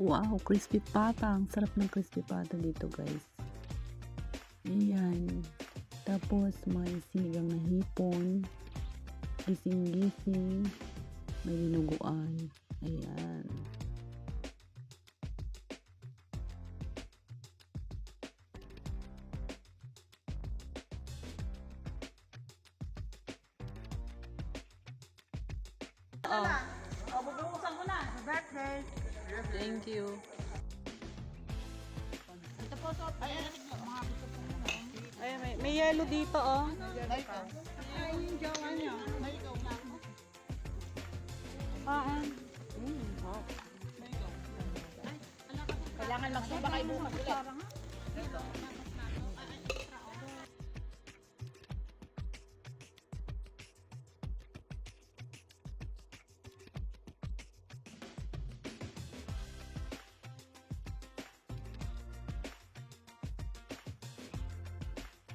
Wow, crispy pata. Ang sarap ng crispy pata dito, guys. Ayan. Tapos, may sinigang na hipon. Gising-gising. May dinuguan. Ayan. Bubuhusan ko na. Birthday. Thank you. Ito po, so, ay, mga gusto po muna. Ay, may yellow dito, oh. Ay, yung jawa niya. May ikaw na ako. Kailangan magsuba kayo bukas ulit.